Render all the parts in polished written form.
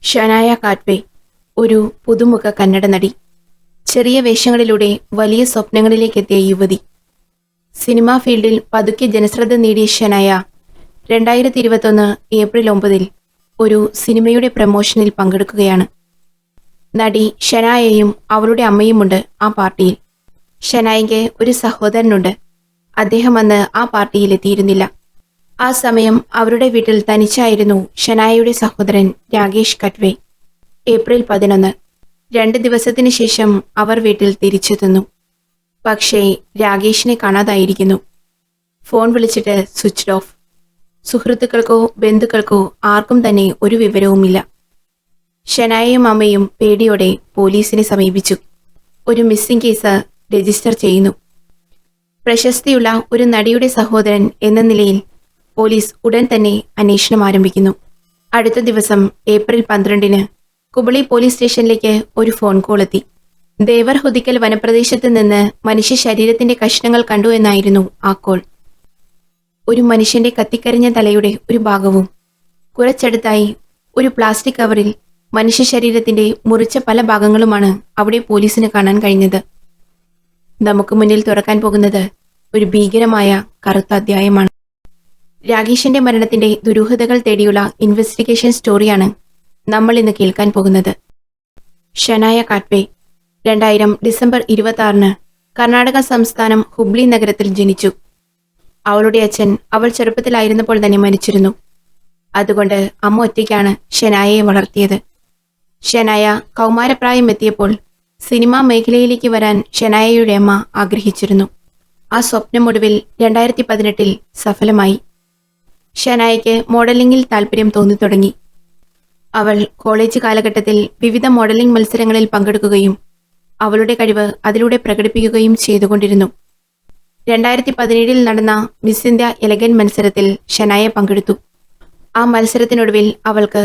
ഷനായ കാറ്റ്വേ ഒരു പുതുമുഖ കന്നഡ നടി. ചെറിയ വേഷങ്ങളിലൂടെ വലിയ സ്വപ്നങ്ങളിലേക്കെത്തിയ യുവതി. സിനിമാ ഫീൽഡിൽ പതുക്കെ ജനശ്രദ്ധ നേടിയ ഷനായ 2021 ഏപ്രിൽ 9 ഒരു സിനിമയുടെ പ്രമോഷനിൽ പങ്കെടുക്കുകയാണ്. നടി ഷനായയും അവളുടെ അമ്മയുമുണ്ട് ആ പാർട്ടിയിൽ. ഷനായയ്ക്ക് ഒരു സഹോദരനുണ്ട്. അദ്ദേഹം അന്ന് ആ പാർട്ടിയിൽ എത്തിയിരുന്നില്ല. ആ സമയം അവരുടെ വീട്ടിൽ തനിച്ചായിരുന്നു ഷനായയുടെ സഹോദരൻ രാകേഷ് കട്വേ. ഏപ്രിൽ 11 2 ദിവസത്തിന് ശേഷം അവർ വീട്ടിൽ തിരിച്ചെത്തുന്നു. പക്ഷേ രാകേഷിനെ കാണാതായിരിക്കുന്നു. ഫോൺ വിളിച്ചിട്ട് സ്വിച്ച്ഡ് ഓഫ്. സുഹൃത്തുക്കൾക്കോ ബന്ധുക്കൾക്കോ ആർക്കും തന്നെ ഒരു വിവരവുമില്ല. ഷനായയും അമ്മയും പേടിയോടെ പോലീസിനെ സമീപിച്ചു. ഒരു മിസ്സിംഗ് കേസ് രജിസ്റ്റർ ചെയ്യുന്നു. പ്രശസ്തിയുള്ള ഒരു നടിയുടെ സഹോദരൻ എന്ന നിലയിൽ പോലീസ് ഉടൻ തന്നെ അന്വേഷണം ആരംഭിക്കുന്നു. അടുത്ത ദിവസം ഏപ്രിൽ 12 കുബളി പോലീസ് സ്റ്റേഷനിലേക്ക് ഒരു ഫോൺ കോൾ എത്തി. ദേവർ ഹുദിക്കൽ വനപ്രദേശത്ത് നിന്ന് മനുഷ്യ ശരീരത്തിന്റെ കഷ്ണങ്ങൾ കണ്ടു എന്നായിരുന്നു ആ കോൾ. ഒരു മനുഷ്യന്റെ കത്തിക്കരിഞ്ഞ തലയുടെ ഒരു ഭാഗവും കുറച്ചടുത്തായി ഒരു പ്ലാസ്റ്റിക് കവറിൽ മനുഷ്യ ശരീരത്തിന്റെ മുറിച്ച പല ഭാഗങ്ങളുമാണ് അവിടെ പോലീസിന് കാണാൻ കഴിഞ്ഞത്. നമുക്ക് മുന്നിൽ തുറക്കാൻ പോകുന്നത് ഒരു ഭീകരമായ കറുത്ത അധ്യായമാണ്. രാകേഷിന്റെ മരണത്തിന്റെ ദുരൂഹതകൾ തേടിയുള്ള ഇൻവെസ്റ്റിഗേഷൻ സ്റ്റോറിയാണ് നമ്മൾ ഇന്ന് കേൾക്കാൻ പോകുന്നത്. ഷനായ കാറ്റ്വേ 2000 ഡിസംബർ 26 കർണാടക സംസ്ഥാനം ഹുബ്ലി നഗരത്തിൽ ജനിച്ചു. അവളുടെ അച്ഛൻ അവൾ ചെറുപ്പത്തിലായിരുന്നപ്പോൾ തന്നെ മരിച്ചിരുന്നു. അതുകൊണ്ട് അമ്മ ഒറ്റയ്ക്കാണ് ഷനായയെ വളർത്തിയത്. ഷനായ കൗമാരപ്രായം എത്തിയപ്പോൾ സിനിമാ മേഖലയിലേക്ക് വരാൻ ഷനായയുടെ അമ്മ ആഗ്രഹിച്ചിരുന്നു. ആ സ്വപ്നം ഒടുവിൽ 2018 സഫലമായി. ഷനായയ്ക്ക് മോഡലിംഗിൽ താല്പര്യം തോന്നിത്തുടങ്ങി. അവൾ കോളേജ് കാലഘട്ടത്തിൽ വിവിധ മോഡലിംഗ് മത്സരങ്ങളിൽ പങ്കെടുക്കുകയും അവളുടെ കഴിവ് അതിലൂടെ പ്രകടിപ്പിക്കുകയും ചെയ്തുകൊണ്ടിരുന്നു. 2017 നടന്ന മിസ് ഇന്ത്യ എലഗന്റ് മത്സരത്തിൽ ഷനായ പങ്കെടുത്തു. ആ മത്സരത്തിനൊടുവിൽ അവൾക്ക്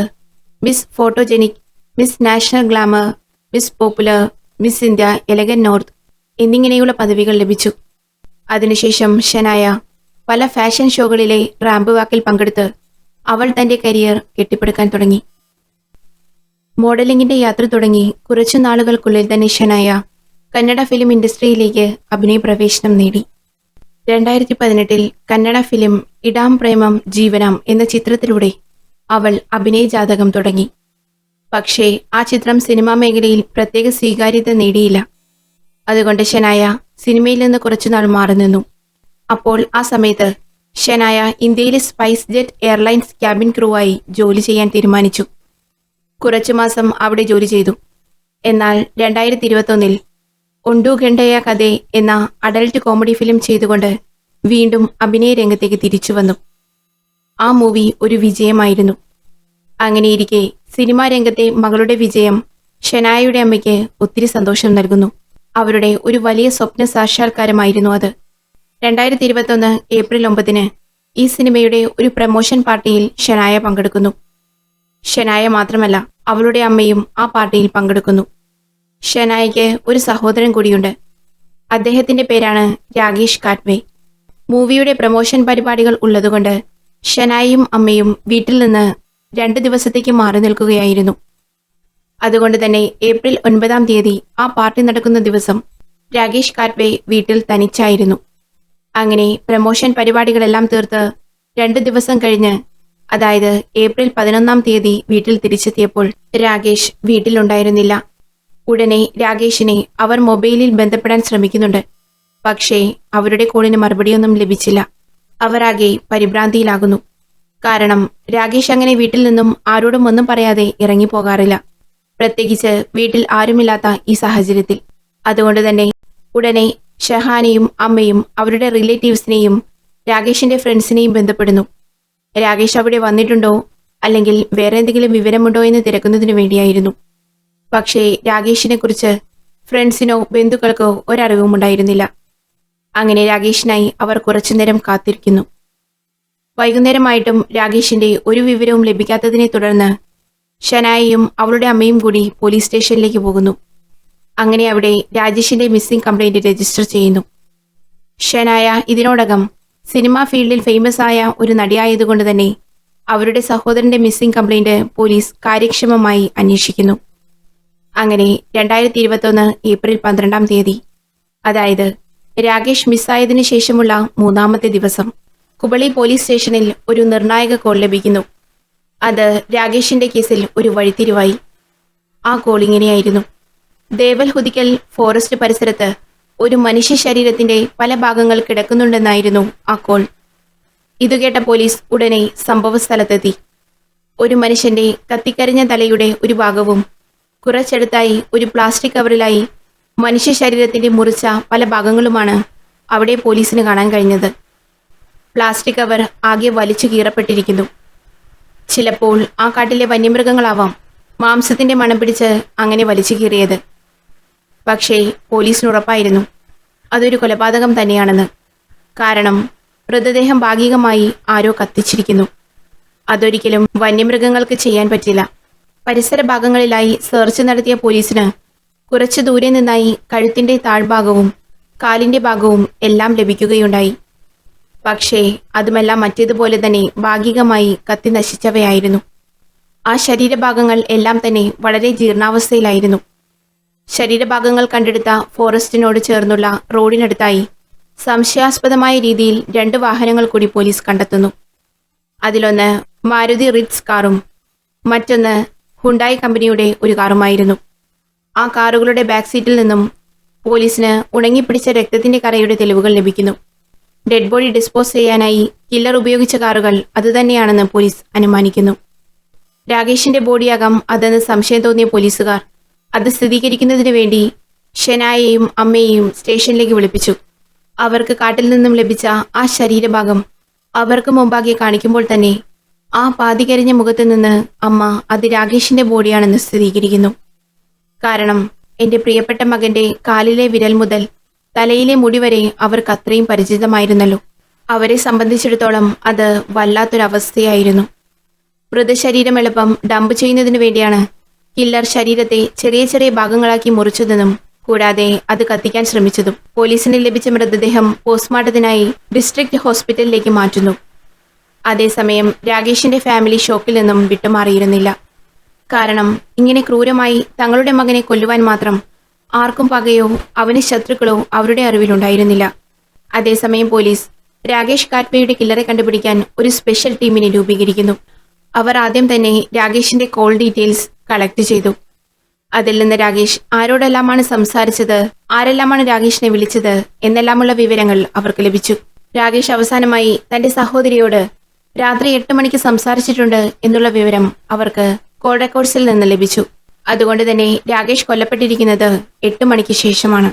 miss photogenic, miss national glamour, miss popular, miss India elegant north എന്നിങ്ങനെയുള്ള പദവികൾ ലഭിച്ചു. അതിനുശേഷം ഷനായ പല ഫാഷൻ ഷോകളിലെ റാമ്പ് വാക്കിൽ പങ്കെടുത്ത് അവൾ തന്റെ കരിയർ കെട്ടിപ്പടുക്കാൻ തുടങ്ങി. മോഡലിംഗിന്റെ യാത്ര തുടങ്ങി കുറച്ചു നാളുകൾക്കുള്ളിൽ തന്നെ ഷനായ കന്നഡ ഫിലിം ഇൻഡസ്ട്രിയിലേക്ക് അഭിനയ പ്രവേശനം നേടി. 2018 കന്നഡ ഫിലിം ഇടാം പ്രേമം ജീവനം എന്ന ചിത്രത്തിലൂടെ അവൾ അഭിനയ ജാതകം തുടങ്ങി. പക്ഷേ ആ ചിത്രം സിനിമാ മേഖലയിൽ പ്രത്യേക സ്വീകാര്യത നേടിയില്ല. അതുകൊണ്ട് ഷനായ സിനിമയിൽ നിന്ന് കുറച്ചുനാൾ മാറി നിന്നു. അപ്പോൾ ആ സമയത്ത് ഷനായ ഇന്ത്യയിലെ spice jet airlines cabin crew ആയി ജോലി ചെയ്യാൻ തീരുമാനിച്ചു. കുറച്ചു മാസം അവിടെ ജോലി ചെയ്തു. എന്നാൽ 2021 ഒണ്ടു ഘണ്ടയ കഥേ എന്ന അഡൽട്ട് കോമഡി ഫിലിം ചെയ്തുകൊണ്ട് വീണ്ടും അഭിനയ രംഗത്തേക്ക് തിരിച്ചു വന്നു. ആ മൂവി ഒരു വിജയമായിരുന്നു. അങ്ങനെയിരിക്കെ സിനിമാ രംഗത്തെ മകളുടെ വിജയം ഷനായയുടെ അമ്മയ്ക്ക് ഒത്തിരി സന്തോഷം നൽകുന്നു. അവരുടെ ഒരു വലിയ സ്വപ്ന സാക്ഷാത്കാരമായിരുന്നു അത്. 2021 ഏപ്രിൽ 9 ഈ സിനിമയുടെ ഒരു പ്രമോഷൻ പാർട്ടിയിൽ ഷനായ പങ്കെടുക്കുന്നു. ഷനായ മാത്രമല്ല, അവളുടെ അമ്മയും ആ പാർട്ടിയിൽ പങ്കെടുക്കുന്നു. ഷനായയ്ക്ക് ഒരു സഹോദരൻ കൂടിയുണ്ട്. അദ്ദേഹത്തിന്റെ പേരാണ് രാകേഷ് കാറ്റ്വേ. മൂവിയുടെ പ്രമോഷൻ പരിപാടികൾ ഉള്ളതുകൊണ്ട് ഷനായയും അമ്മയും വീട്ടിൽ നിന്ന് 2 ദിവസത്തേക്ക് മാറി നിൽക്കുകയായിരുന്നു. അതുകൊണ്ട് തന്നെ ഏപ്രിൽ 9 ആ പാർട്ടി നടക്കുന്ന ദിവസം രാകേഷ് കാറ്റ്വേ വീട്ടിൽ തനിച്ചായിരുന്നു. അങ്ങനെ പ്രമോഷൻ പരിപാടികളെല്ലാം തീർത്ത് 2 ദിവസം കഴിഞ്ഞ്, അതായത് ഏപ്രിൽ 11 വീട്ടിൽ തിരിച്ചെത്തിയപ്പോൾ രാകേഷ് വീട്ടിലുണ്ടായിരുന്നില്ല. ഉടനെ രാകേഷിനെ അവർ മൊബൈലിൽ ബന്ധപ്പെടാൻ ശ്രമിക്കുന്നുണ്ട്. പക്ഷേ അവരുടെ കോളിന് മറുപടിയൊന്നും ലഭിച്ചില്ല. അവരാകെ പരിഭ്രാന്തിയിലാകുന്നു. കാരണം രാകേഷ് അങ്ങനെ വീട്ടിൽ നിന്നും ആരോടും ഒന്നും പറയാതെ ഇറങ്ങിപ്പോകാറില്ല, പ്രത്യേകിച്ച് വീട്ടിൽ ആരുമില്ലാത്ത ഈ സാഹചര്യത്തിൽ. അതുകൊണ്ട് തന്നെ ഉടനെ ഷഹാനയും അമ്മയും അവരുടെ റിലേറ്റീവ്സിനെയും രാകേഷിന്റെ ഫ്രണ്ട്സിനെയും ബന്ധപ്പെടുന്നു. രാകേഷ് അവിടെ വന്നിട്ടുണ്ടോ അല്ലെങ്കിൽ വേറെ എന്തെങ്കിലും വിവരമുണ്ടോ എന്ന് തിരക്കുന്നതിനു വേണ്ടിയായിരുന്നു. പക്ഷേ രാകേഷിനെ കുറിച്ച് ഫ്രണ്ട്സിനോ ബന്ധുക്കൾക്കോ ഒരറിവും ഉണ്ടായിരുന്നില്ല. അങ്ങനെ രാകേഷിനായി അവർ കുറച്ചുനേരം കാത്തിരിക്കുന്നു. വൈകുന്നേരമായിട്ടും രാകേഷിന്റെ ഒരു വിവരവും ലഭിക്കാത്തതിനെ തുടർന്ന് ഷനായയും അവളുടെ അമ്മയും കൂടി പോലീസ് സ്റ്റേഷനിലേക്ക് പോകുന്നു. അങ്ങനെ അവിടെ രാജേഷിന്റെ മിസ്സിംഗ് കംപ്ലൈന്റ് രജിസ്റ്റർ ചെയ്യുന്നു. ഷനായ ഇതിനോടകം സിനിമാ ഫീൽഡിൽ ഫേമസ് ആയ ഒരു നടിയായതുകൊണ്ട് തന്നെ അവരുടെ സഹോദരന്റെ മിസ്സിംഗ് കംപ്ലൈന്റ് പോലീസ് കാര്യക്ഷമമായി അന്വേഷിക്കുന്നു. അങ്ങനെ 2021 ഏപ്രിൽ 12-ാം തീയതി, അതായത് രാകേഷ് മിസ്സായതിനു ശേഷമുള്ള 3-ാമത്തെ ദിവസം, കുബളി പോലീസ് സ്റ്റേഷനിൽ ഒരു നിർണായക കോൾ ലഭിക്കുന്നു. അത് രാകേഷിന്റെ കേസിൽ ഒരു വഴിത്തിരിവായി. ആ കോൾ ഇങ്ങനെയായിരുന്നു: ദേവൽ ഹുദിക്കൽ ഫോറസ്റ്റ് പരിസരത്ത് ഒരു മനുഷ്യ ശരീരത്തിന്റെ പല ഭാഗങ്ങൾ കിടക്കുന്നുണ്ടെന്നായിരുന്നു ആ കോൾ. ഇതുകേട്ട പോലീസ് ഉടനെ സംഭവ സ്ഥലത്തെത്തി. ഒരു മനുഷ്യന്റെ കത്തിക്കരിഞ്ഞ തലയുടെ ഒരു ഭാഗവും കുറച്ചടുത്തായി ഒരു പ്ലാസ്റ്റിക് കവറിലായി മനുഷ്യ ശരീരത്തിന്റെ മുറിച്ച പല ഭാഗങ്ങളുമാണ് അവിടെ പോലീസിന് കാണാൻ കഴിഞ്ഞത്. പ്ലാസ്റ്റിക് കവർ ആകെ വലിച്ചു കീറപ്പെട്ടിരിക്കുന്നു. ചിലപ്പോൾ ആ കാട്ടിലെ വന്യമൃഗങ്ങളാവാം മാംസത്തിന്റെ മണം പിടിച്ച് അങ്ങനെ വലിച്ചു കീറിയത്. പക്ഷേ പോലീസിന് ഉറപ്പായിരുന്നു അതൊരു കൊലപാതകം തന്നെയാണെന്ന്. കാരണം മൃതദേഹം ഭാഗികമായി ആരോ കത്തിച്ചിരിക്കുന്നു. അതൊരിക്കലും വന്യമൃഗങ്ങൾക്ക് ചെയ്യാൻ പറ്റില്ല. പരിസര ഭാഗങ്ങളിലായി സെർച്ച് നടത്തിയ പോലീസിന് കുറച്ചു ദൂരെ നിന്നായി കഴുത്തിന്റെ താഴ്ഭാഗവും കാലിന്റെ ഭാഗവും എല്ലാം ലഭിക്കുകയുണ്ടായി. പക്ഷേ അതുമെല്ലാം മറ്റേതുപോലെ തന്നെ ഭാഗികമായി കത്തി നശിച്ചവയായിരുന്നു. ആ ശരീരഭാഗങ്ങൾ എല്ലാം തന്നെ വളരെ ജീർണാവസ്ഥയിലായിരുന്നു. ശരീരഭാഗങ്ങൾ കണ്ടെടുത്ത ഫോറസ്റ്റിനോട് ചേർന്നുള്ള റോഡിനടുത്തായി സംശയാസ്പദമായ രീതിയിൽ 2 വാഹനങ്ങൾ കൂടി പോലീസ് കണ്ടെത്തുന്നു. അതിലൊന്ന് മാരുതി റിറ്റ്സ് കാറും മറ്റൊന്ന് ഹുണ്ടായി കമ്പനിയുടെ ഒരു കാറുമായിരുന്നു. ആ കാറുകളുടെ ബാക്ക് സീറ്റിൽ നിന്നും പോലീസിന് ഉണങ്ങിപ്പിടിച്ച രക്തത്തിന്റെ കറയുടെ തെളിവുകൾ ലഭിക്കുന്നു. ഡെഡ് ബോഡി ഡിസ്പോസ് ചെയ്യാനായി കില്ലർ ഉപയോഗിച്ച കാറുകൾ അതുതന്നെയാണെന്ന് പോലീസ് അനുമാനിക്കുന്നു. രാകേഷിന്റെ ബോഡിയാകാം അതെന്ന് സംശയം തോന്നിയ പോലീസുകാർ അത് സ്ഥിരീകരിക്കുന്നതിന് വേണ്ടി ഷെനായെയും അമ്മയെയും സ്റ്റേഷനിലേക്ക് വിളിപ്പിച്ചു. അവർക്ക് കാട്ടിൽ നിന്നും ലഭിച്ച ആ ശരീരഭാഗം അവർക്ക് മുമ്പാകെ കാണിക്കുമ്പോൾ തന്നെ ആ പാതികരിഞ്ഞ മുഖത്ത് നിന്ന് അമ്മ അത് രാകേഷിന്റെ ബോഡിയാണെന്ന് സ്ഥിരീകരിക്കുന്നു. കാരണം എന്റെ പ്രിയപ്പെട്ട മകന്റെ കാലിലെ വിരൽ മുതൽ തലയിലെ മുടി വരെ അവർക്ക് അത്രയും പരിചിതമായിരുന്നല്ലോ. അവരെ സംബന്ധിച്ചിടത്തോളം അത് വല്ലാത്തൊരവസ്ഥയായിരുന്നു. മൃതശരീരം എളുപ്പം ഡംപ് ചെയ്യുന്നതിനു വേണ്ടിയാണ് കില്ലർ ശരീരത്തെ ചെറിയ ചെറിയ ഭാഗങ്ങളാക്കി മുറിച്ചതെന്നും കൂടാതെ അത് കത്തിക്കാൻ ശ്രമിച്ചതും. പോലീസിന് ലഭിച്ച മൃതദേഹം പോസ്റ്റ്മോർട്ടത്തിനായി ഡിസ്ട്രിക്ട് ഹോസ്പിറ്റലിലേക്ക് മാറ്റുന്നു. അതേസമയം രാകേഷിന്റെ ഫാമിലി ഷോക്കിൽ നിന്നും വിട്ടുമാറിയിരുന്നില്ല. കാരണം ഇങ്ങനെ ക്രൂരമായി തങ്ങളുടെ മകനെ കൊല്ലുവാൻ മാത്രം ആർക്കും പകയോ അവന് ശത്രുക്കളോ അവരുടെ അറിവിലുണ്ടായിരുന്നില്ല. അതേസമയം പോലീസ് രാകേഷ് കാറ്റ്പേയുടെ കില്ലറെ കണ്ടുപിടിക്കാൻ ഒരു സ്പെഷ്യൽ ടീമിനെ രൂപീകരിക്കുന്നു. അവർ ആദ്യം തന്നെ രാകേഷിന്റെ കോൾ ഡീറ്റെയിൽസ് കളക്ട് ചെയ്തു. അതിൽ നിന്ന് രാകേഷ് ആരോടെല്ലാമാണ് സംസാരിച്ചത്, ആരെല്ലാമാണ് രാകേഷിനെ വിളിച്ചത് എന്നെല്ലാമുള്ള വിവരങ്ങൾ അവർക്ക് ലഭിച്ചു. രാകേഷ് അവസാനമായി തന്റെ സഹോദരിയോട് രാത്രി 8 മണിക്ക് സംസാരിച്ചിട്ടുണ്ട് എന്നുള്ള വിവരം അവർക്ക് കോൾ റെക്കോർഡ്സിൽ നിന്ന് ലഭിച്ചു. അതുകൊണ്ട് തന്നെ രാകേഷ് കൊല്ലപ്പെട്ടിരിക്കുന്നത് 8 മണിക്ക് ശേഷമാണ്.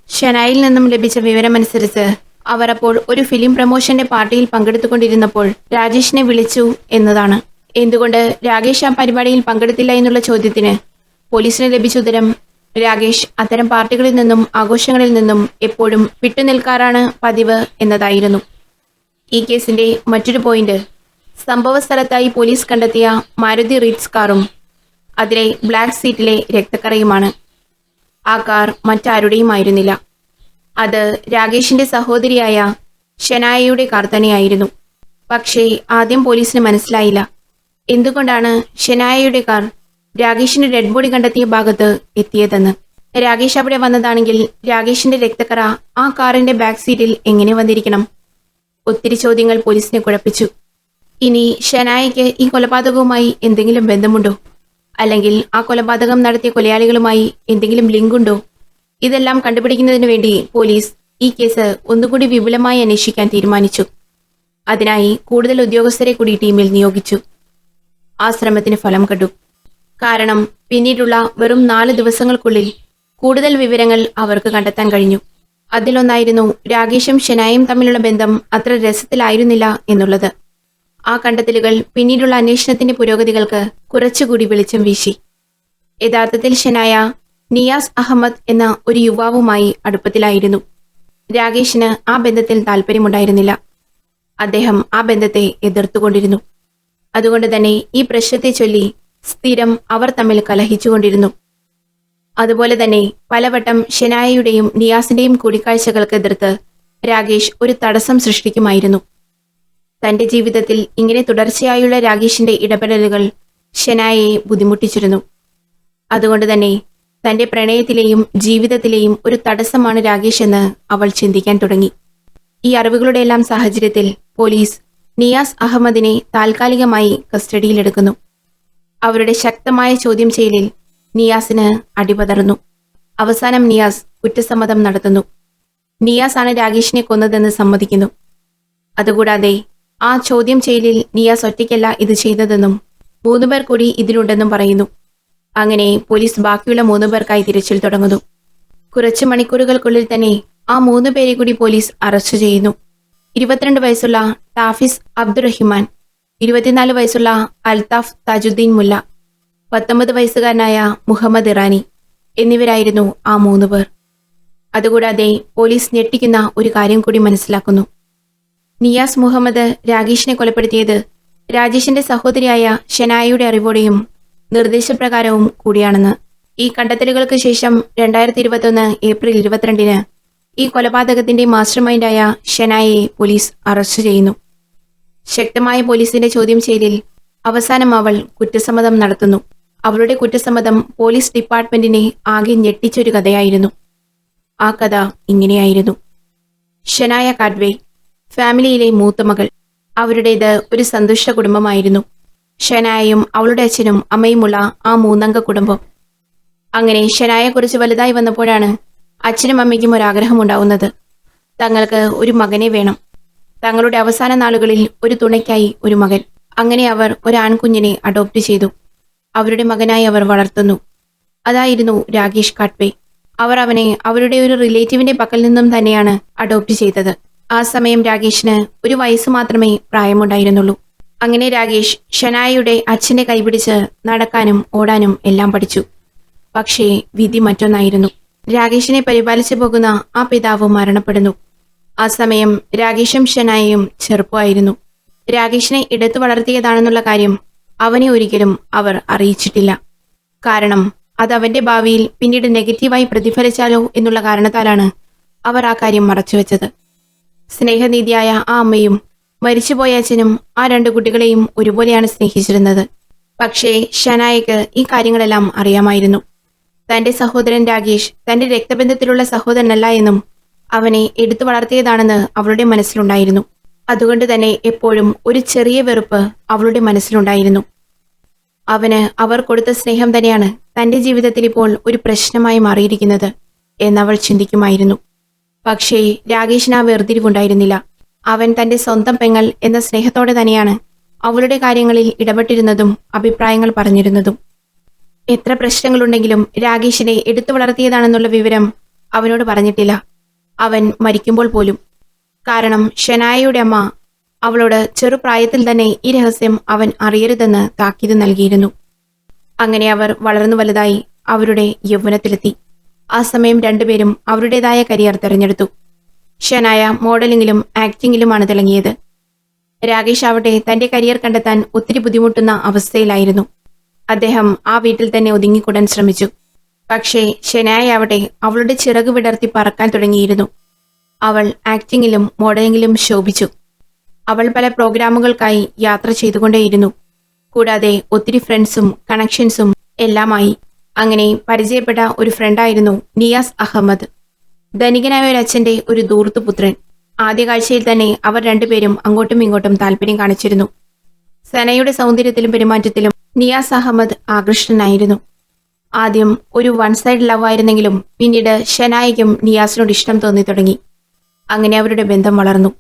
ഷെനായിൽ നിന്നും ലഭിച്ച വിവരമനുസരിച്ച് അവർ അപ്പോൾ ഒരു ഫിലിം പ്രൊമോഷന്റെ പാർട്ടിയിൽ പങ്കെടുത്തുകൊണ്ടിരുന്നപ്പോൾ രാജേഷിനെ വിളിച്ചു എന്നതാണ്. എന്തുകൊണ്ട് രാകേഷ് ആ പരിപാടിയിൽ പങ്കെടുത്തില്ല എന്നുള്ള ചോദ്യത്തിന് പോലീസിന് ലഭിച്ച ഉത്തരം രാകേഷ് അത്തരം പാർട്ടികളിൽ നിന്നും ആഘോഷങ്ങളിൽ നിന്നും എപ്പോഴും വിട്ടുനിൽക്കാറാണ് പതിവ് എന്നതായിരുന്നു. ഈ കേസിന്റെ മറ്റൊരു പോയിന്റ് സംഭവ സ്ഥലത്തായി പോലീസ് കണ്ടെത്തിയ മാരുതി റിറ്റ്സ് കാറും അതിലെ ബ്ലാക്ക് സീറ്റിലെ രക്തക്കറയുമാണ്. ആ കാർ മറ്റാരുടെയും ആയിരുന്നില്ല. അത് രാകേഷിന്റെ സഹോദരിയായ ഷെനായയുടെ കാർ തന്നെയായിരുന്നു. പക്ഷേ ആദ്യം പോലീസിന് മനസ്സിലായില്ല എന്തുകൊണ്ടാണ് ഷെനായയുടെ കാർ രാകേഷിന്റെ ഡെഡ് ബോഡി കണ്ടെത്തിയ ഭാഗത്ത് എത്തിയതെന്ന്. രാകേഷ് അവിടെ വന്നതാണെങ്കിൽ രാകേഷിന്റെ രക്തക്കറ ആ കാറിന്റെ ബാക്ക് സീറ്റിൽ എങ്ങനെ വന്നിരിക്കണം? ഒത്തിരി ചോദ്യങ്ങൾ പോലീസിനെ കുഴപ്പിച്ചു. ഇനി ഷെനായയ്ക്ക് ഈ കൊലപാതകവുമായി എന്തെങ്കിലും ബന്ധമുണ്ടോ? അല്ലെങ്കിൽ ആ കൊലപാതകം നടത്തിയ കൊലയാളികളുമായി എന്തെങ്കിലും ലിങ്ക് ഉണ്ടോ? ഇതെല്ലാം കണ്ടുപിടിക്കുന്നതിന് വേണ്ടി പോലീസ് ഈ കേസ് ഒന്നുകൂടി വിപുലമായി അന്വേഷിക്കാൻ തീരുമാനിച്ചു. അതിനായി കൂടുതൽ ഉദ്യോഗസ്ഥരെ കൂടി ടീമിൽ നിയോഗിച്ചു. ആ ശ്രമത്തിന് ഫലം കണ്ടു. കാരണം പിന്നീടുള്ള വെറും 4 ദിവസങ്ങൾക്കുള്ളിൽ കൂടുതൽ വിവരങ്ങൾ അവർക്ക് കണ്ടെത്താൻ കഴിഞ്ഞു. അതിലൊന്നായിരുന്നു രാകേഷും ഷെനായും തമ്മിലുള്ള ബന്ധം അത്ര രസത്തിലായിരുന്നില്ല എന്നുള്ളത്. ആ കണ്ടെത്തലുകൾ പിന്നീടുള്ള അന്വേഷണത്തിന്റെ പുരോഗതികൾക്ക് കുറച്ചുകൂടി വെളിച്ചം വീശി. യഥാർത്ഥത്തിൽ ഷെനായ നിയാസ് അഹമ്മദ് എന്ന ഒരു യുവാവുമായി അടുപ്പത്തിലായിരുന്നു. രാകേഷിന് ആ ബന്ധത്തിൽ താല്പര്യമുണ്ടായിരുന്നില്ല. അദ്ദേഹം ആ ബന്ധത്തെ എതിർത്തുകൊണ്ടിരുന്നു. അതുകൊണ്ട് തന്നെ ഈ പ്രശ്നത്തെ ചൊല്ലി സ്ഥിരം അവർ തമ്മിൽ കലഹിച്ചുകൊണ്ടിരുന്നു. അതുപോലെ തന്നെ പലവട്ടം ഷെനായയുടെയും നിയാസിന്റെയും കൂടിക്കാഴ്ചകൾക്ക് എതിർത്ത് രാകേഷ് ഒരു തടസ്സം സൃഷ്ടിക്കുമായിരുന്നു. തന്റെ ജീവിതത്തിൽ ഇങ്ങനെ തുടർച്ചയായുള്ള രാകേഷിന്റെ ഇടപെടലുകൾ ഷെനായയെ ബുദ്ധിമുട്ടിച്ചിരുന്നു. അതുകൊണ്ട് തന്നെ തന്റെ പ്രണയത്തിലെയും ജീവിതത്തിലെയും ഒരു തടസ്സമാണ് രാകേഷ് എന്ന് അവൾ ചിന്തിക്കാൻ തുടങ്ങി. ഈ അറിവുകളുടെയെല്ലാം സാഹചര്യത്തിൽ പോലീസ് നിയാസ് അഹമ്മദിനെ താൽക്കാലികമായി കസ്റ്റഡിയിലെടുക്കുന്നു. അവരുടെ ശക്തമായ ചോദ്യം ചെയ്യലിൽ നിയാസിന് അടിപതറുന്നു. അവസാനം നിയാസ് കുറ്റസമ്മതം നടത്തുന്നു. നിയാസ് ആണ് രാകേഷിനെ കൊന്നതെന്ന് സമ്മതിക്കുന്നു. അതുകൂടാതെ ആ ചോദ്യം ചെയ്യലിൽ നിയാസ് ഒറ്റയ്ക്കല്ല ഇത് ചെയ്തതെന്നും 3 പേർ കൂടി ഇതിലുണ്ടെന്നും പറയുന്നു. അങ്ങനെ പോലീസ് ബാക്കിയുള്ള 3 പേർക്കായി തിരച്ചിൽ തുടങ്ങുന്നു. കുറച്ച് മണിക്കൂറുകൾക്കുള്ളിൽ തന്നെ ആ 3 പേരെ കൂടി പോലീസ് അറസ്റ്റ് ചെയ്യുന്നു. 22 വയസ്സുള്ള ടാഫിസ് അബ്ദുറഹിമാൻ, 24 വയസ്സുള്ള അൽതാഫ് താജുദ്ദീൻ മുല്ല, 19 വയസ്സുകാരനായ മുഹമ്മദ് ഇറാനി എന്നിവരായിരുന്നു ആ 3 പേർ. അതുകൂടാതെ പോലീസ് ഞെട്ടിക്കുന്ന ഒരു കാര്യം കൂടി മനസ്സിലാക്കുന്നു. നിയാസ് മുഹമ്മദ് രാകേഷിനെ കൊലപ്പെടുത്തിയത് രാജേഷിന്റെ സഹോദരിയായ ഷെനായയുടെ അറിവോടെയും നിർദ്ദേശപ്രകാരവും കൂടിയാണെന്ന്. ഈ കണ്ടെത്തലുകൾക്ക് ശേഷം 2021 ഏപ്രിൽ 22-ന് ഈ കൊലപാതകത്തിന്റെ മാസ്റ്റർ മൈൻഡായ ഷെനായയെ പോലീസ് അറസ്റ്റ് ചെയ്യുന്നു. ശക്തമായ പോലീസിന്റെ ചോദ്യം ചെയ്യലിൽ അവസാനം അവൾ കുറ്റസമ്മതം നടത്തുന്നു. അവളുടെ കുറ്റസമ്മതം പോലീസ് ഡിപ്പാർട്ട്മെന്റിനെ ആകെ ഞെട്ടിച്ചൊരു കഥയായിരുന്നു. ആ കഥ ഇങ്ങനെയായിരുന്നു. ഷെനായ കാഡ്വേ, ഫാമിലിയിലെ മൂത്ത മകൾ. അവരുടേത് ഒരു സന്തുഷ്ട കുടുംബമായിരുന്നു. ഷെനായയും അവളുടെ അച്ഛനും അമ്മയുമുള്ള ആ 3-അംഗ കുടുംബം. അങ്ങനെ ഷെനായെക്കുറിച്ച് വലുതായി വന്നപ്പോഴാണ് അച്ഛനും അമ്മയ്ക്കും ഒരാഗ്രഹം ഉണ്ടാവുന്നത്. തങ്ങൾക്ക് ഒരു മകനെ വേണം. തങ്ങളുടെ അവസാന നാളുകളിൽ ഒരു തുണയ്ക്കായി ഒരു മകൻ. അങ്ങനെ അവർ ഒരു ആൺകുഞ്ഞിനെ അഡോപ്റ്റ് ചെയ്തു. അവരുടെ മകനായി അവർ വളർത്തുന്നു. അതായിരുന്നു രാകേഷ് കാഡ്വേ. അവർ അവനെ അവരുടെ ഒരു റിലേറ്റീവിന്റെ പക്കൽ നിന്നും തന്നെയാണ് അഡോപ്റ്റ് ചെയ്തത്. ആ സമയം രാകേഷിന് 1 വയസ്സ് മാത്രമേ പ്രായമുണ്ടായിരുന്നുള്ളൂ. അങ്ങനെ രാകേഷ് ഷെനായയുടെ അച്ഛന്റെ കൈപിടിച്ച് നടക്കാനും ഓടാനും എല്ലാം പഠിച്ചു. പക്ഷേ വിധി മറ്റൊന്നായിരുന്നു. രാകേഷിനെ പരിപാലിച്ചു പോകുന്ന ആ പിതാവ് മരണപ്പെടുന്നു. ആ സമയം രാകേഷും ഷെനായയും ചെറുപ്പമായിരുന്നു. രാകേഷിനെ എടുത്തു വളർത്തിയതാണെന്നുള്ള കാര്യം അവനെ ഒരിക്കലും അവർ അറിയിച്ചിട്ടില്ല. കാരണം അത് അവന്റെ ഭാവിയിൽ പിന്നീട് നെഗറ്റീവായി പ്രതിഫലിച്ചാലോ എന്നുള്ള കാരണത്താലാണ് അവർ ആ കാര്യം മറച്ചുവെച്ചത്. സ്നേഹനീതിയായ ആ അമ്മയും മരിച്ചുപോയ അച്ഛനും ആ 2 കുട്ടികളെയും ഒരുപോലെയാണ് സ്നേഹിച്ചിരുന്നത്. പക്ഷേ ഷെനായയ്ക്ക് ഈ കാര്യങ്ങളെല്ലാം അറിയാമായിരുന്നു. തന്റെ സഹോദരൻ രാകേഷ് തന്റെ രക്തബന്ധത്തിലുള്ള സഹോദരനല്ല എന്നും അവനെ എടുത്തു വളർത്തിയതാണെന്ന് അവളുടെ മനസ്സിലുണ്ടായിരുന്നു. അതുകൊണ്ട് തന്നെ എപ്പോഴും ഒരു ചെറിയ വെറുപ്പ് അവളുടെ മനസ്സിലുണ്ടായിരുന്നു. അവന് അവർ കൊടുത്ത സ്നേഹം തന്നെയാണ് തന്റെ ജീവിതത്തിൽ ഇപ്പോൾ ഒരു പ്രശ്നമായി മാറിയിരിക്കുന്നത് എന്നവൾ ചിന്തിക്കുമായിരുന്നു. പക്ഷേ രാകേഷിന് ആ വേർതിരിവുണ്ടായിരുന്നില്ല. അവൻ തന്റെ സ്വന്തം പെങ്ങൾ എന്ന സ്നേഹത്തോടെ തന്നെയാണ് അവളുടെ കാര്യങ്ങളിൽ ഇടപെട്ടിരുന്നതും അഭിപ്രായങ്ങൾ പറഞ്ഞിരുന്നതും. എത്ര പ്രശ്നങ്ങളുണ്ടെങ്കിലും രാകേഷിനെ എടുത്തു വളർത്തിയതാണെന്നുള്ള വിവരം അവനോട് പറഞ്ഞിട്ടില്ല, അവൻ മരിക്കുമ്പോൾ പോലും. കാരണം ഷെനായയുടെ അമ്മ അവളോട് ചെറുപ്രായത്തിൽ തന്നെ ഈ രഹസ്യം അവൻ അറിയരുതെന്ന് താക്കീത് നൽകിയിരുന്നു. അങ്ങനെ അവർ വളർന്നു വലുതായി അവരുടെ യൗവനത്തിലെത്തി. ആ സമയം 2 പേരും അവരുടേതായ കരിയർ തിരഞ്ഞെടുത്തു. ഷെനായ മോഡലിംഗിലും ആക്ടിംഗിലുമാണ് തിളങ്ങിയത്. രാകേഷ് ആവട്ടെ തന്റെ കരിയർ കണ്ടെത്താൻ ഒത്തിരി ബുദ്ധിമുട്ടുന്ന അവസ്ഥയിലായിരുന്നു. അദ്ദേഹം ആ വീട്ടിൽ തന്നെ ഒതുങ്ങിക്കൂടാൻ ശ്രമിച്ചു. പക്ഷേ ഷെനായ ആവട്ടെ അവളുടെ ചിറക് വിടർത്തി പറക്കാൻ തുടങ്ങിയിരുന്നു. അവൾ ആക്ടിംഗിലും മോഡലിംഗിലും ശോഭിച്ചു. അവൾ പല പ്രോഗ്രാമുകൾക്കായി യാത്ര ചെയ്തുകൊണ്ടേയിരുന്നു. കൂടാതെ ഒത്തിരി ഫ്രണ്ട്സും കണക്ഷൻസും എല്ലാമായി. അങ്ങനെ പരിചയപ്പെട്ട ഒരു ഫ്രണ്ടായിരുന്നു നിയാസ് അഹമ്മദ്. ധനികനായ ഒരു അച്ഛന്റെ ഒരു ദൂർത്തുപുത്രൻ. ആദ്യ കാഴ്ചയിൽ തന്നെ അവർ 2 പേരും അങ്ങോട്ടും ഇങ്ങോട്ടും താല്പര്യം കാണിച്ചിരുന്നു. സനയുടെ സൗന്ദര്യത്തിലും പെരുമാറ്റത്തിലും നിയാസ് അഹമ്മദ് ആകൃഷ്ടനായിരുന്നു. ആദ്യം ഒരു 1 സൈഡ് ലവ് ആയിരുന്നെങ്കിലും പിന്നീട് ഷെനായയ്ക്കും നിയാസിനോട് ഇഷ്ടം തോന്നി തുടങ്ങി. അങ്ങനെ അവരുടെ ബന്ധം വളർന്നു.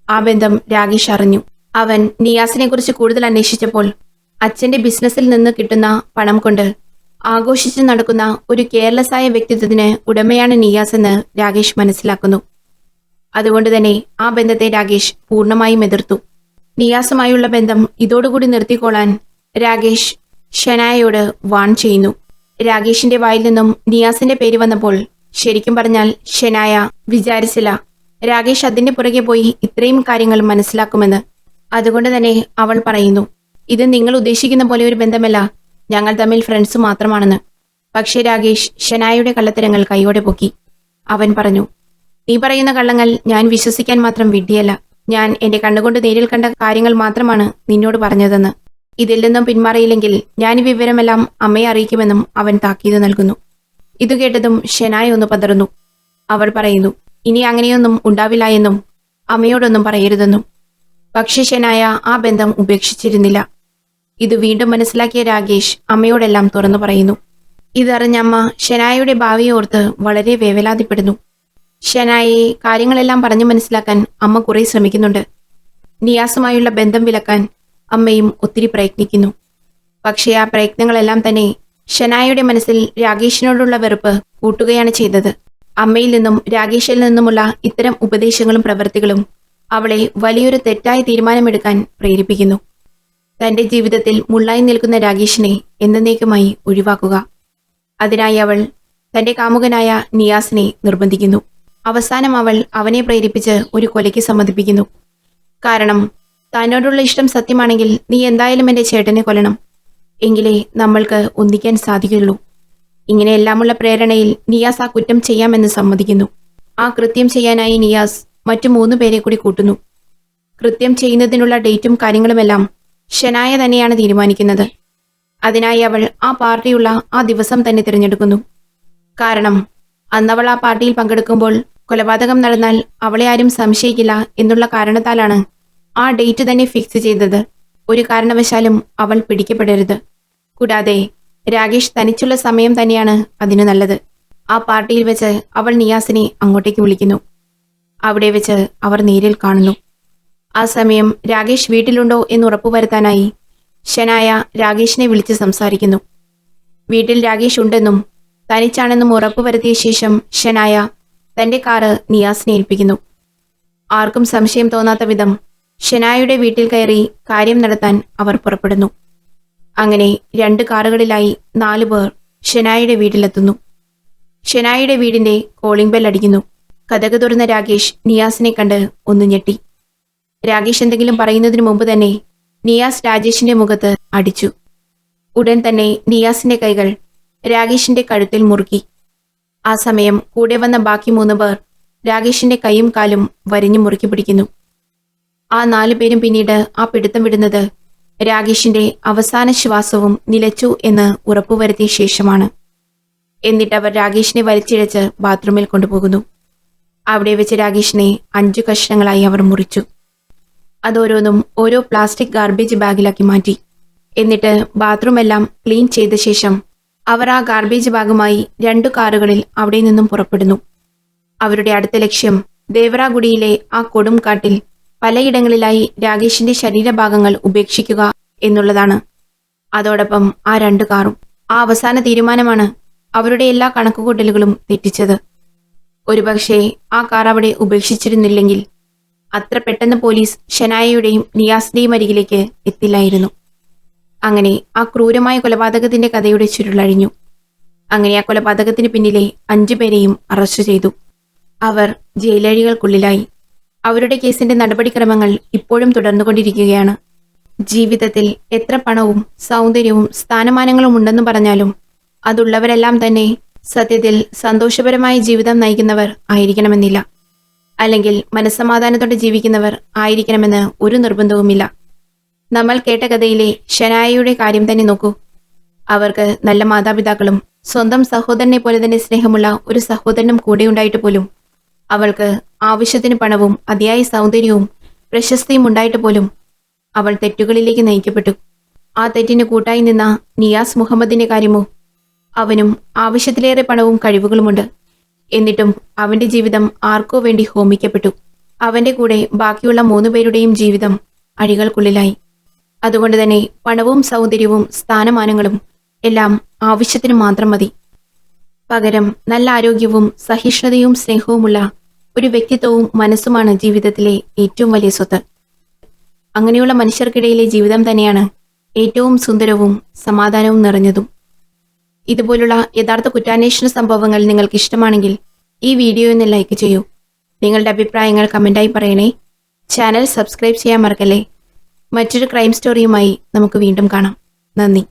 ആ ബന്ധം രാകേഷ് അറിഞ്ഞു. അവൻ നിയാസിനെ കുറിച്ച് കൂടുതൽ അന്വേഷിച്ചപ്പോൾ അച്ഛന്റെ ബിസിനസ്സിൽ നിന്ന് കിട്ടുന്ന പണം കൊണ്ട് ആഘോഷിച്ചു നടക്കുന്ന ഒരു കെയർലെസ്സായ വ്യക്തിത്വത്തിന് ഉടമയാണ് നിയാസ് എന്ന് രാകേഷ് മനസ്സിലാക്കുന്നു. അതുകൊണ്ട് തന്നെ ആ ബന്ധത്തെ രാകേഷ് പൂർണ്ണമായും എതിർത്തു. നിയാസുമായുള്ള ബന്ധം ഇതോടുകൂടി നിർത്തിക്കൊള്ളാൻ രാകേഷ് ഷെനായയോട് വാൺ ചെയ്യുന്നു. രാകേഷിന്റെ വായിൽ നിന്നും നിയാസിന്റെ പേര് വന്നപ്പോൾ ശരിക്കും പറഞ്ഞാൽ ഷെനായ വിചാരിച്ചില്ല രാകേഷ് അതിന്റെ പുറകെ പോയി ഇത്രയും കാര്യങ്ങൾ മനസ്സിലാക്കുമെന്ന്. അതുകൊണ്ട് തന്നെ അവൾ പറയുന്നു, ഇത് നിങ്ങൾ ഉദ്ദേശിക്കുന്ന പോലെ ഒരു ബന്ധമല്ല, ഞങ്ങൾ തമ്മിൽ ഫ്രണ്ട്സ് മാത്രമാണെന്ന്. പക്ഷേ രാകേഷ് ഷെനായയുടെ കള്ളത്തരങ്ങൾ കൈയോടെ പൊക്കി. അവൻ പറഞ്ഞു, നീ പറയുന്ന കള്ളങ്ങൾ ഞാൻ വിശ്വസിക്കാൻ മാത്രം വിഡ്ഢിയല്ല. ഞാൻ എന്റെ കണ്ണുകൊണ്ട് നേരിൽ കണ്ട കാര്യങ്ങൾ മാത്രമാണ് നിന്നോട് പറഞ്ഞതെന്ന്. ഇതിൽ നിന്നും പിന്മാറിയില്ലെങ്കിൽ ഞാൻ ഈ വിവരമെല്ലാം അമ്മയെ അറിയിക്കുമെന്നും അവൻ താക്കീത് നൽകുന്നു. ഇതു കേട്ടതും ഷെനായ ഒന്ന് പതറുന്നു. അവൾ പറയുന്നു, ഇനി അങ്ങനെയൊന്നും ഉണ്ടാവില്ല എന്നും അമ്മയോടൊന്നും പറയരുതെന്നും. പക്ഷെ ഷെനായ ആ ബന്ധം ഉപേക്ഷിച്ചിരുന്നില്ല. ഇത് വീണ്ടും മനസ്സിലാക്കിയ രാകേഷ് അമ്മയോടെല്ലാം തുറന്നു പറയുന്നു. ഇതറിഞ്ഞ അമ്മ ഷെനായയുടെ ഭാവിയെ ഓർത്ത് വളരെ വേവലാതിപ്പെടുന്നു. ഷെനായയെ കാര്യങ്ങളെല്ലാം പറഞ്ഞു മനസ്സിലാക്കാൻ അമ്മ കുറെ ശ്രമിക്കുന്നുണ്ട്. നിയാസുമായുള്ള ബന്ധം വിലക്കാൻ അമ്മയും ഒത്തിരി പ്രയത്നിക്കുന്നു. പക്ഷേ ആ പ്രയത്നങ്ങളെല്ലാം തന്നെ ഷെനായയുടെ മനസ്സിൽ രാകേഷിനോടുള്ള വെറുപ്പ് കൂട്ടുകയാണ് ചെയ്തത്. അമ്മയിൽ നിന്നും രാകേഷിൽ നിന്നുമുള്ള ഇത്തരം ഉപദേശങ്ങളും പ്രവൃത്തികളും അവളെ വലിയൊരു തെറ്റായ തീരുമാനമെടുക്കാൻ പ്രേരിപ്പിക്കുന്നു. തന്റെ ജീവിതത്തിൽ മുള്ളായി നിൽക്കുന്ന രാകേഷിനെ എന്നേക്കുമായി ഒഴിവാക്കുക. അതിനായി അവൾ തന്റെ കാമുകനായ നിയാസിനെ നിർബന്ധിക്കുന്നു. അവസാനം അവൾ അവനെ പ്രേരിപ്പിച്ച് ഒരു കൊലയ്ക്ക് സമ്മതിപ്പിക്കുന്നു. കാരണം തന്നോടുള്ള ഇഷ്ടം സത്യമാണെങ്കിൽ നീ എന്തായാലും എന്റെ ചേട്ടനെ കൊല്ലണം, എങ്കിലേ നമ്മൾക്ക് ഒന്നിക്കാൻ സാധിക്കുള്ളൂ. ഇങ്ങനെയെല്ലാമുള്ള പ്രേരണയിൽ നിയാസ് ആ കുറ്റം ചെയ്യാമെന്ന് സമ്മതിക്കുന്നു. ആ കൃത്യം ചെയ്യാനായി നിയാസ് മറ്റു 3 പേരെ കൂടി കൂട്ടുന്നു. കൃത്യം ചെയ്യുന്നതിനുള്ള ഡേറ്റും കാര്യങ്ങളുമെല്ലാം ഷെനായ തന്നെയാണ് തീരുമാനിക്കുന്നത്. അതിനായി അവൾ ആ പാർട്ടിയുള്ള ആ ദിവസം തന്നെ തിരഞ്ഞെടുക്കുന്നു. കാരണം അന്നവൾ ആ പാർട്ടിയിൽ പങ്കെടുക്കുമ്പോൾ കൊലപാതകം നടന്നാൽ അവളെ ആരും സംശയിക്കില്ല എന്നുള്ള കാരണത്താലാണ് ആ ഡേറ്റ് തന്നെ ഫിക്സ് ചെയ്തത്. ഒരു കാരണവശാലും അവൾ പിടിക്കപ്പെടരുത്. കൂടാതെ രാകേഷ് തനിച്ചുള്ള സമയം തന്നെയാണ് അതിനു നല്ലത്. ആ പാർട്ടിയിൽ വെച്ച് അവൾ നിയാസിനെ അങ്ങോട്ടേക്ക് വിളിക്കുന്നു. അവിടെ വെച്ച് അവർ നേരിൽ കാണുന്നു. ആ സമയം രാകേഷ് വീട്ടിലുണ്ടോ എന്ന് ഉറപ്പുവരുത്താനായി ഷെനായ രാകേഷിനെ വിളിച്ച് സംസാരിക്കുന്നു. വീട്ടിൽ രാകേഷ് ഉണ്ടെന്നും തനിച്ചാണെന്നും ഉറപ്പുവരുത്തിയ ശേഷം ഷെനായ തന്റെ കാറ് നിയാസിനെ ഏൽപ്പിക്കുന്നു. ആർക്കും സംശയം തോന്നാത്ത വിധം ഷെനായയുടെ വീട്ടിൽ കയറി കാര്യം നടത്താൻ അവർ പുറപ്പെടുന്നു. അങ്ങനെ 2 കാറുകളിലായി 4 പേർ ഷെനായയുടെ വീട്ടിലെത്തുന്നു. ഷെനായയുടെ വീടിന്റെ കോളിംഗ് ബെൽ അടിക്കുന്നു. കതക് തുറന്ന രാകേഷ് നിയാസിനെ കണ്ട് ഒന്ന് ഞെട്ടി. രാകേഷ് എന്തെങ്കിലും പറയുന്നതിന് മുമ്പ് തന്നെ നിയാസ് രാജേഷിന്റെ മുഖത്ത് അടിച്ചു. ഉടൻ തന്നെ നിയാസിന്റെ കൈകൾ രാകേഷിന്റെ കഴുത്തിൽ മുറുക്കി. ആ സമയം കൂടെ വന്ന ബാക്കി 3 പേർ രാകേഷിന്റെ കൈയും കാലും വരിഞ്ഞു മുറുക്കി പിടിക്കുന്നു. ആ 4 പേരും പിന്നീട് ആ പിടുത്തം വിടുന്നത് രാകേഷിന്റെ അവസാന ശ്വാസവും നിലച്ചു എന്ന് ഉറപ്പുവരുത്തിയ ശേഷമാണ്. എന്നിട്ട് അവർ രാകേഷിനെ വലിച്ചിഴച്ച് ബാത്റൂമിൽ കൊണ്ടുപോകുന്നു. അവിടെ വെച്ച് രാകേഷിനെ 5 കഷ്ണങ്ങളായി അവർ മുറിച്ചു. അതോരോന്നും ഓരോ പ്ലാസ്റ്റിക് ഗാർബേജ് ബാഗിലാക്കി മാറ്റി. എന്നിട്ട് ബാത്റൂം എല്ലാം ക്ലീൻ ചെയ്ത ശേഷം അവർ ആ ഗാർബേജ് ബാഗുമായി 2 കാറുകളിൽ അവിടെ നിന്നും പുറപ്പെടുന്നു. അവരുടെ അടുത്ത ലക്ഷ്യം ദേവറാഗുഡിയിലെ ആ കൊടും കാട്ടിൽ പലയിടങ്ങളിലായി രാകേഷിന്റെ ശരീരഭാഗങ്ങൾ ഉപേക്ഷിക്കുക എന്നുള്ളതാണ്. അതോടൊപ്പം ആ 2 കാറും. ആ അവസാന തീരുമാനമാണ് അവരുടെ എല്ലാ കണക്കുകൂട്ടലുകളും തെറ്റിച്ചത്. ഒരുപക്ഷെ ആ കാർ അവിടെ ഉപേക്ഷിച്ചിരുന്നില്ലെങ്കിൽ അത്ര പെട്ടെന്ന് പോലീസ് ഷെനായയുടെയും നിയാസിന്റെയും അരികിലേക്ക് എത്തില്ലായിരുന്നു. അങ്ങനെ ആ ക്രൂരമായ കൊലപാതകത്തിന്റെ കഥയുടെ ചുരുളഴിഞ്ഞു. അങ്ങനെ ആ കൊലപാതകത്തിന് പിന്നിലെ 5 പേരെയും അറസ്റ്റ് ചെയ്തു. അവർ ജയിലഴികൾക്കുള്ളിലായി. അവരുടെ കേസിന്റെ നടപടിക്രമങ്ങൾ ഇപ്പോഴും തുടർന്നുകൊണ്ടിരിക്കുകയാണ്. ജീവിതത്തിൽ എത്ര പണവും സൗന്ദര്യവും സ്ഥാനമാനങ്ങളും ഉണ്ടെന്ന് പറഞ്ഞാലും അതുള്ളവരെല്ലാം തന്നെ സത്യത്തിൽ സന്തോഷപരമായ ജീവിതം നയിക്കുന്നവർ ആയിരിക്കണമെന്നില്ല. അല്ലെങ്കിൽ മനസ്സമാധാനത്തോടെ ജീവിക്കുന്നവർ ആയിരിക്കണമെന്ന് ഒരു നിർബന്ധവുമില്ല. നമ്മൾ കേട്ട കഥയിലെ ഷെനായയുടെ കാര്യം തന്നെ നോക്കൂ. അവർക്ക് നല്ല മാതാപിതാക്കളും സ്വന്തം സഹോദരനെ പോലെ തന്നെ സ്നേഹമുള്ള ഒരു സഹോദരനും കൂടെയുണ്ടായിട്ട് പോലും അവൾക്ക് ആവശ്യത്തിന് പണവും അതിയായ സൗന്ദര്യവും പ്രശസ്തിയും ഉണ്ടായിട്ട് പോലും അവൾ തെറ്റുകളിലേക്ക് നയിക്കപ്പെട്ടു. ആ തെറ്റിന് കൂട്ടായി നിന്ന നിയാസ് മുഹമ്മദിന്റെ കാര്യമോ? അവനും ആവശ്യത്തിലേറെ പണവും കഴിവുകളുമുണ്ട്. എന്നിട്ടും അവന്റെ ജീവിതം ആർക്കോ വേണ്ടി ഹോമിക്കപ്പെട്ടു. അവന്റെ കൂടെ ബാക്കിയുള്ള 3 പേരുടെയും ജീവിതം അഴികൾക്കുള്ളിലായി. അതുകൊണ്ട് തന്നെ പണവും സൗന്ദര്യവും സ്ഥാനമാനങ്ങളും എല്ലാം ആവശ്യത്തിന് മാത്രം മതി. പകരം നല്ല ആരോഗ്യവും സഹിഷ്ണുതയും സ്നേഹവുമുള്ള ഒരു വ്യക്തിത്വവും മനസ്സുമാണ് ജീവിതത്തിലെ ഏറ്റവും വലിയ സ്വത്ത്. അങ്ങനെയുള്ള മനുഷ്യർക്കിടയിലെ ജീവിതം തന്നെയാണ് ഏറ്റവും സുന്ദരവും സമാധാനവും നിറഞ്ഞതും. ഇതുപോലുള്ള യഥാർത്ഥ കുറ്റാന്വേഷണ സംഭവങ്ങൾ നിങ്ങൾക്ക് ഇഷ്ടമാണെങ്കിൽ ഈ വീഡിയോ ഒന്ന് ലൈക്ക് ചെയ്യൂ. നിങ്ങളുടെ അഭിപ്രായങ്ങൾ കമന്റായി പറയണേ. ചാനൽ സബ്സ്ക്രൈബ് ചെയ്യാൻ മറക്കല്ലേ. മറ്റൊരു ക്രൈം സ്റ്റോറിയുമായി നമുക്ക് വീണ്ടും കാണാം. നന്ദി.